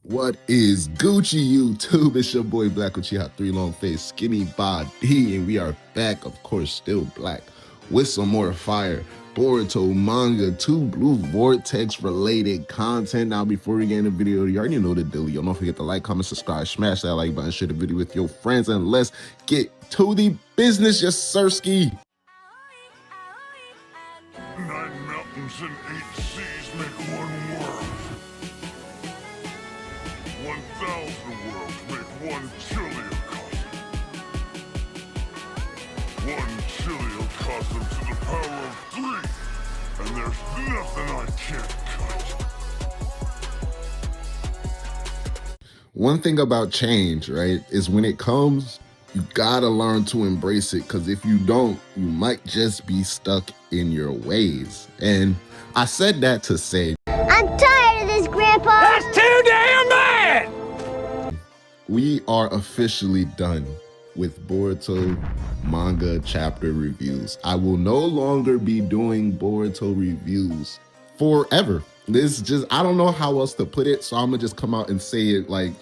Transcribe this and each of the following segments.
What is Gucci YouTube? It's your boy Black Uchiha, 3 long face, skinny body, and we are back, of course, still black, with some more fire Boruto manga, 2 blue Vortex related content. Now, before we get in the video, you already know the deal. Y'all don't forget to like, comment, subscribe, smash that like button, share the video with your friends, and let's get to the business, yes, sirski. 9 mountains and 8 seas make 1 world. 1,000 worlds make 1 chiliocosm. 1 chiliocosm to the power of 3, and there's nothing I can't cut. One thing about change, right, is when it comes, you gotta learn to embrace it, because if you don't, you might just be stuck in your ways. And I said that to say, I'm tired of this, Grandpa! That's too damn bad! we are officially done with Boruto manga chapter reviews. I will no longer be doing Boruto reviews forever. This just, I don't know how else to put it, so I'm gonna just come out and say it like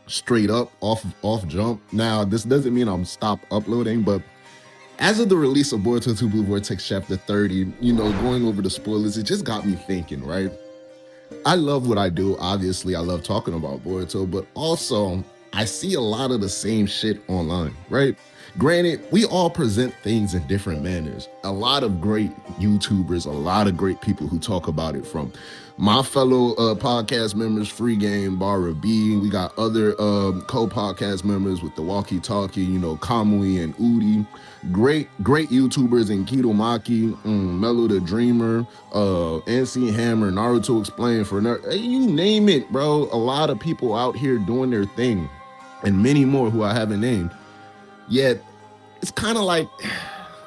straight up off jump. Now, this doesn't mean I'm stop uploading, but as of the release of Boruto 2 Blue Vortex chapter 30, going over the spoilers, it just got me thinking, right? I love what I do. Obviously, I love talking about Boruto, but also I see a lot of the same shit online, right? Granted, we all present things in different manners. A lot of great YouTubers, a lot of great people who talk about it, from my fellow podcast members, Free Game, Barra B. We got other co-podcast members with the Walkie Talkie, Kamui and Udi. Great YouTubers in Kidomaki, Mellow the Dreamer, NC Hammer, Naruto Explained for you name it, bro. A lot of people out here doing their thing, and many more who I haven't named. Yet it's kind of like,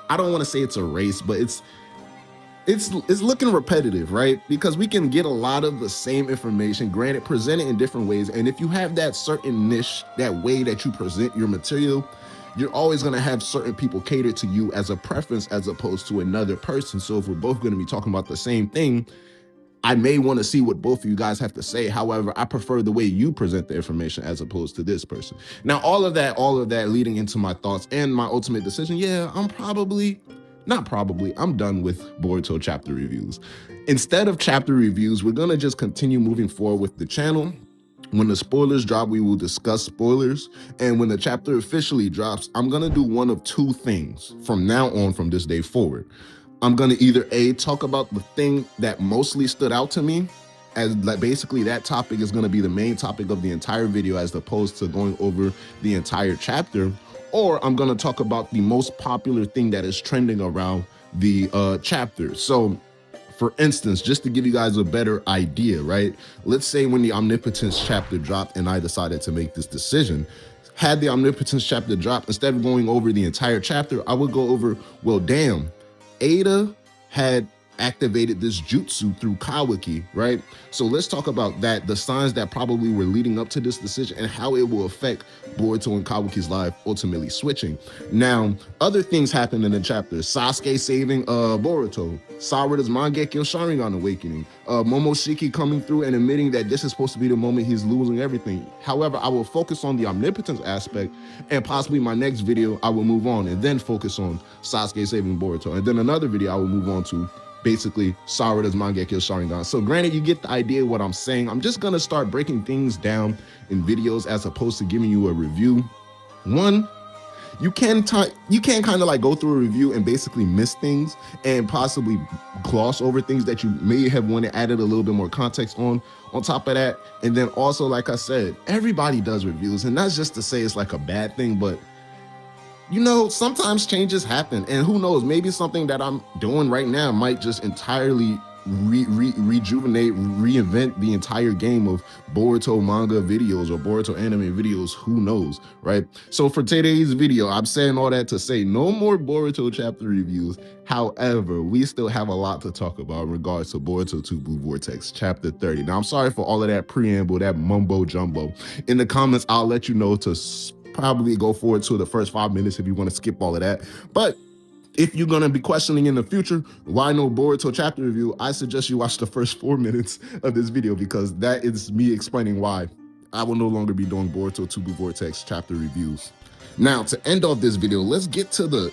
I don't want to say it's a race, but it's looking repetitive, right? Because we can get a lot of the same information, granted, presented in different ways. And if you have that certain niche, that way that you present your material, you're always going to have certain people cater to you as a preference as opposed to another person. So if we're both going to be talking about the same thing, I may want to see what both of you guys have to say. However, I prefer the way you present the information as opposed to this person. Now, all of that leading into my thoughts and my ultimate decision. Yeah, I'm done with Boruto chapter reviews. Instead of chapter reviews, we're going to just continue moving forward with the channel. When the spoilers drop, we will discuss spoilers. And when the chapter officially drops, I'm going to do one of 2 things from now on, from this day forward. I'm going to either talk about the thing that mostly stood out to me, as like basically that topic is going to be the main topic of the entire video as opposed to going over the entire chapter, or I'm going to talk about the most popular thing that is trending around the chapter. So for instance, just to give you guys a better idea, right? Let's say when the Omnipotence chapter dropped and I decided to make this decision, had the Omnipotence chapter dropped, instead of going over the entire chapter, I would go over, well, damn, Ada had activated this jutsu through Kawaki, right? So let's talk about that, the signs that probably were leading up to this decision and how it will affect Boruto and Kawaki's life ultimately switching. Now, other things happened in the chapter. Sasuke saving Boruto, Sarada's Mangekyo Sharingan awakening, Momoshiki coming through and admitting that this is supposed to be the moment he's losing everything. However, I will focus on the omnipotence aspect, and possibly my next video I will move on and then focus on Sasuke saving Boruto. And then another video I will move on to basically Sarada's Mangekyo Sharingan. So granted, you get the idea of what I'm saying. I'm just gonna start breaking things down in videos as opposed to giving you a review. One, you can kind of like go through a review and basically miss things and possibly gloss over things that you may have wanted added a little bit more context on top of that. And then also, like I said, everybody does reviews, and that's just to say it's like a bad thing, but sometimes changes happen, and who knows, maybe something that I'm doing right now might just entirely rejuvenate, reinvent the entire game of Boruto manga videos or Boruto anime videos, who knows, right? So for today's video, I'm saying all that to say no more Boruto chapter reviews. However, we still have a lot to talk about in regards to Boruto 2 Blue Vortex chapter 30. Now, I'm sorry for all of that preamble, that mumbo jumbo. In the comments, I'll let you know to probably go forward to the first 5 minutes if you want to skip all of that. But if you're going to be questioning in the future why no Boruto chapter review, I suggest you watch the first 4 minutes of this video, because that is me explaining why I will no longer be doing Boruto 2 Vortex chapter reviews. Now, to end off this video, let's get to the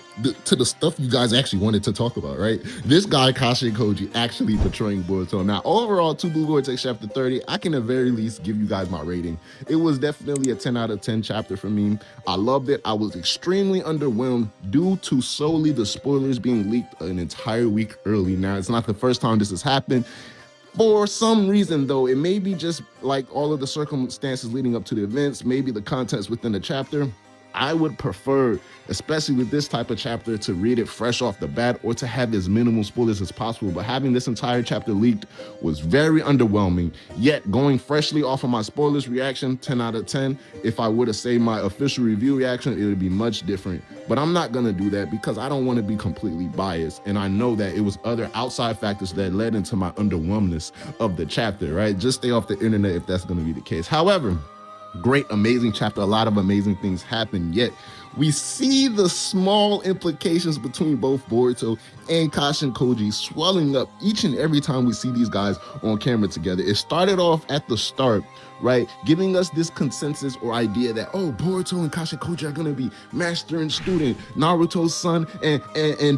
stuff you guys actually wanted to talk about, right? This guy, Kashin Koji, actually portraying Boruto. Now, overall, 2 Vortex chapter 30, I can at very least give you guys my rating. It was definitely a 10 out of 10 chapter for me. I loved it. I was extremely underwhelmed due to solely the spoilers being leaked an entire week early. Now, it's not the first time this has happened. For some reason, though, it may be just like all of the circumstances leading up to the events, maybe the context within the chapter. I would prefer, especially with this type of chapter, to read it fresh off the bat or to have as minimal spoilers as possible. But having this entire chapter leaked was very underwhelming. Yet going freshly off of my spoilers reaction, 10 out of 10. If I were to say my official review reaction, it would be much different. But I'm not gonna do that because I don't want to be completely biased. And I know that it was other outside factors that led into my underwhelmness of the chapter, right? Just stay off the internet if that's gonna be the case. However, great, amazing chapter. A lot of amazing things happen, yet we see the small implications between both Boruto and Kashin Koji swelling up each and every time we see these guys on camera together. It started off at the start, right, giving us this consensus or idea that, oh, Boruto and Kashin Koji are going to be master and student, Naruto's son and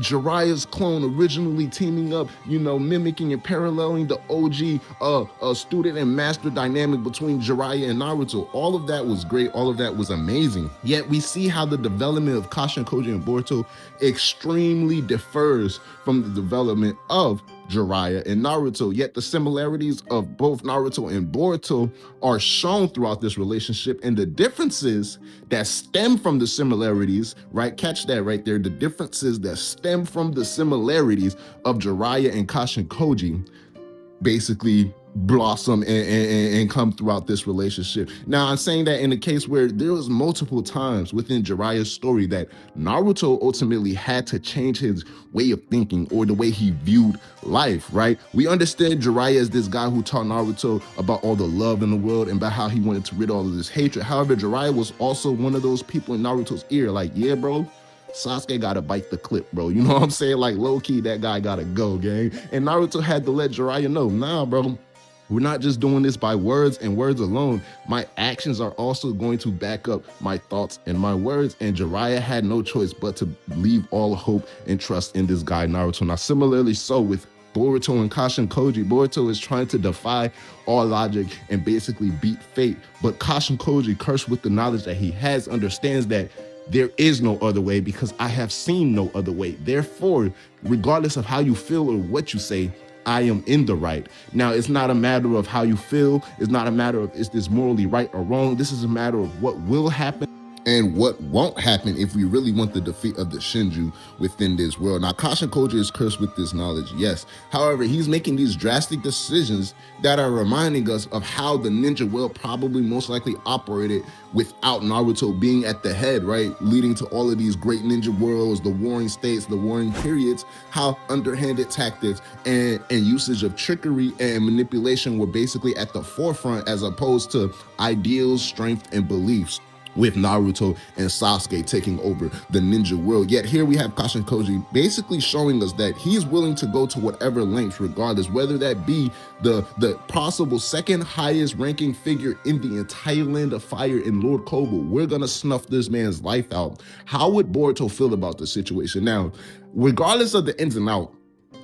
Jiraiya's clone originally teaming up, you know, mimicking and paralleling the OG student and master dynamic between Jiraiya and Naruto. All of that was great. All of that was amazing. Yet we see how the development of Kashin Koji and Boruto extremely differs from the development of Jiraiya and Naruto, yet the similarities of both Naruto and Boruto are shown throughout this relationship, and the differences that stem from the similarities, right? Catch that right there. The differences that stem from the similarities of Jiraiya and Kashin Koji basically blossom and come throughout this relationship. Now, I'm saying that in a case where there was multiple times within Jiraiya's story that Naruto ultimately had to change his way of thinking or the way he viewed life, right? We understand Jiraiya as this guy who taught Naruto about all the love in the world and about how he wanted to rid all of this hatred. However, Jiraiya was also one of those people in Naruto's ear, like, yeah, bro, Sasuke gotta bite the clip, bro. You know what I'm saying? Like, low-key, that guy gotta go, gang. And Naruto had to let Jiraiya know, nah, bro, we're not just doing this by words and words alone. My actions are also going to back up my thoughts and my words. And Jiraiya had no choice but to leave all hope and trust in this guy, Naruto. Now, similarly so with Boruto and Kashin Koji, Boruto is trying to defy all logic and basically beat fate. But Kashin Koji, cursed with the knowledge that he has, understands that there is no other way because I have seen no other way. Therefore, regardless of how you feel or what you say, I am in the right. Now, it's not a matter of how you feel. It's not a matter of is this morally right or wrong. This is a matter of what will happen and what won't happen if we really want the defeat of the Shinju within this world. Now, Kashin Koji is cursed with this knowledge, yes. However, he's making these drastic decisions that are reminding us of how the ninja world probably most likely operated without Naruto being at the head, right? Leading to all of these great ninja worlds, the warring states, the warring periods, how underhanded tactics and usage of trickery and manipulation were basically at the forefront as opposed to ideals, strength, and beliefs, with Naruto and Sasuke taking over the ninja world. Yet here we have Kashin Koji basically showing us that he's willing to go to whatever lengths regardless, whether that be the possible second highest ranking figure in the entire land of fire in Lord Kobo. We're gonna snuff this man's life out. How would Boruto feel about the situation? Now, regardless of the ins and outs,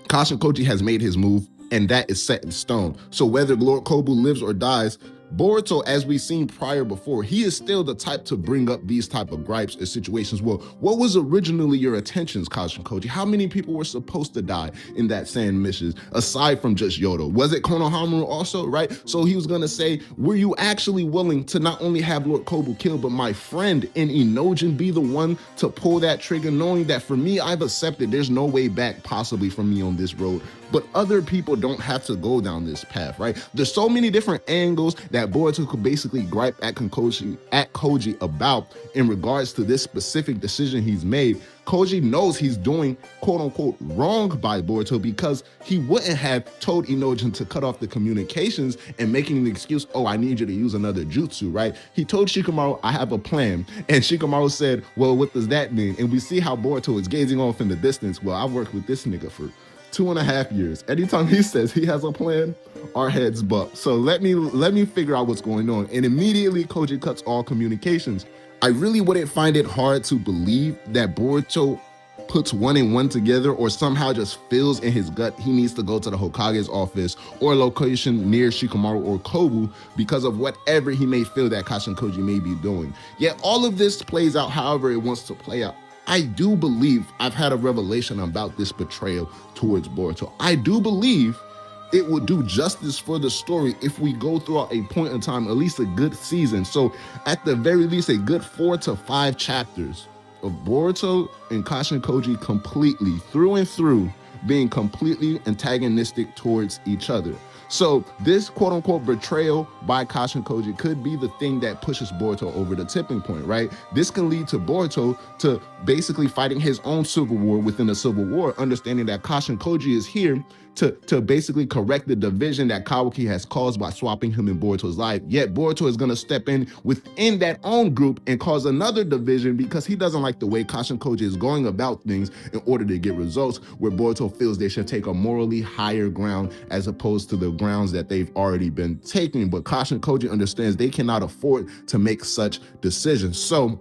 Kashin Koji has made his move, and that is set in stone. So whether Lord Kobu lives or dies, Boruto, as we've seen prior before, he is still the type to bring up these type of gripes or situations. Well, what was originally your intentions, Kashin Koji? How many people were supposed to die in that sand mission, aside from just Yodo? Was it Konohamaru also, right? So he was gonna say, were you actually willing to not only have Lord Kobu killed, but my friend in Inojin be the one to pull that trigger, knowing that for me, I've accepted there's no way back possibly for me on this road, but other people don't have to go down this path, right? There's so many different angles that Boruto could basically gripe at Koji about in regards to this specific decision he's made. Koji knows he's doing quote unquote wrong by Boruto because he wouldn't have told Inojin to cut off the communications and making the excuse, oh, I need you to use another jutsu, right? He told Shikamaru, I have a plan. And Shikamaru said, well, what does that mean? And we see how Boruto is gazing off in the distance. Well, I've worked with this nigga for 2.5 years. Anytime he says he has a plan, our heads bump. So let me figure out what's going on. And immediately Koji cuts all communications. I really wouldn't find it hard to believe that Boruto puts one and one together, or somehow just feels in his gut he needs to go to the Hokage's office or location near Shikamaru or Kobu because of whatever he may feel that Kashin Koji may be doing. Yet all of this plays out however it wants to play out. I do believe I've had a revelation about this betrayal towards Boruto. I do believe it would do justice for the story if we go throughout a point in time, at least a good season. So at the very least, a good 4 to 5 chapters of Boruto and Kashin Koji completely, through and through, being completely antagonistic towards each other. So this quote-unquote betrayal by Kashin Koji could be the thing that pushes Boruto over the tipping point, right? This can lead to Boruto to basically fighting his own civil war within a civil war, understanding that Kashin Koji is here to basically correct the division that Kawaki has caused by swapping him in Boruto's life. Yet Boruto is going to step in within that own group and cause another division because he doesn't like the way Kashin Koji is going about things in order to get results, where Boruto feels they should take a morally higher ground as opposed to the grounds that they've already been taking. But Kashin Koji understands they cannot afford to make such decisions. So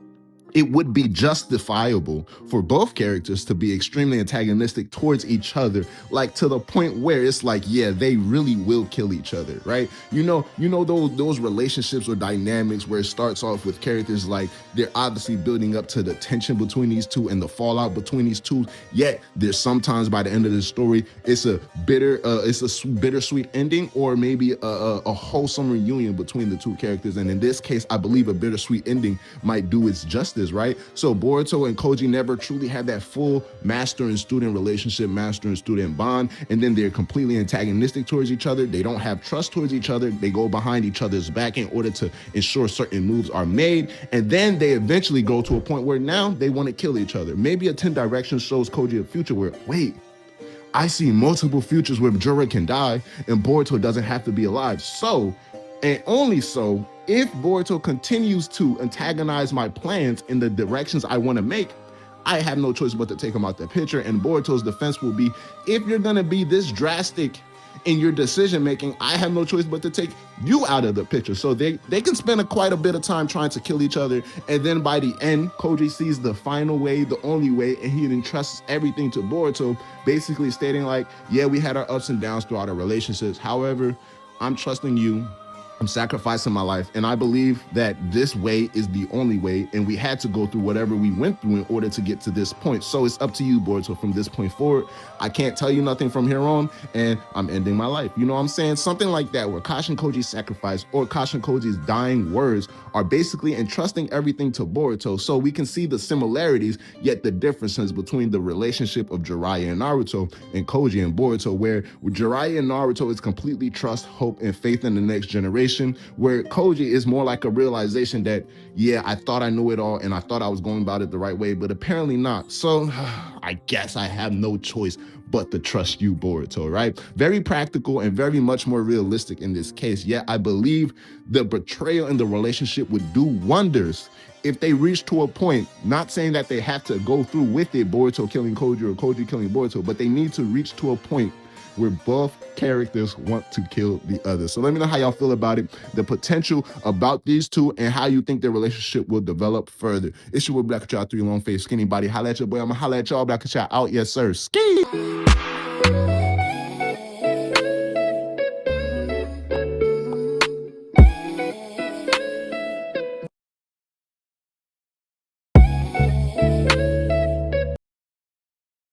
it would be justifiable for both characters to be extremely antagonistic towards each other, like to the point where it's like, yeah, they really will kill each other, right? You know those relationships or dynamics where it starts off with characters like they're obviously building up to the tension between these two and the fallout between these two. Yet there's sometimes by the end of the story, it's a bittersweet ending, or maybe a wholesome reunion between the two characters. And in this case, I believe a bittersweet ending might do its justice. Right? So Boruto and Koji never truly had that full master and student relationship, master and student bond, and then they're completely antagonistic towards each other. They don't have trust towards each other. They go behind each other's back in order to ensure certain moves are made, and then they eventually go to a point where now they want to kill each other. Maybe a 10 Directions shows Koji a future where, wait, I see multiple futures where Jorah can die and Boruto doesn't have to be alive. So, and only so, if Boruto continues to antagonize my plans in the directions I want to make, I have no choice but to take him out the picture. And Boruto's defense will be, if you're going to be this drastic in your decision making, I have no choice but to take you out of the picture. So they can spend quite a bit of time trying to kill each other, and then by the end, Koji sees the final way, the only way, and he entrusts everything to Boruto, basically stating like, yeah, we had our ups and downs throughout our relationships. However, I'm trusting you. I'm sacrificing my life, and I believe that this way is the only way, and we had to go through whatever we went through in order to get to this point. So it's up to you, Boruto, from this point forward. I can't tell you nothing from here on, and I'm ending my life. You know what I'm saying? Something like that, where Kashin Koji's sacrifice or Kashin Koji's dying words are basically entrusting everything to Boruto, so we can see the similarities, yet the differences between the relationship of Jiraiya and Naruto and Koji and Boruto, where Jiraiya and Naruto is completely trust, hope, and faith in the next generation, where Koji is more like a realization that, yeah, I thought I knew it all and I thought I was going about it the right way, but apparently not. So I guess I have no choice but to trust you, Boruto, right? Very practical and very much more realistic in this case. Yet I believe the betrayal in the relationship would do wonders if they reach to a point, not saying that they have to go through with it, Boruto killing Koji or Koji killing Boruto, but they need to reach to a point where both characters want to kill the other. So let me know how y'all feel about it, the potential about these two, and how you think their relationship will develop further. It's your boy Black Child 3 Long Face Skinny Body. Holla at your boy. I'm gonna holla at y'all. Black Child out. Yes, sir. Ski.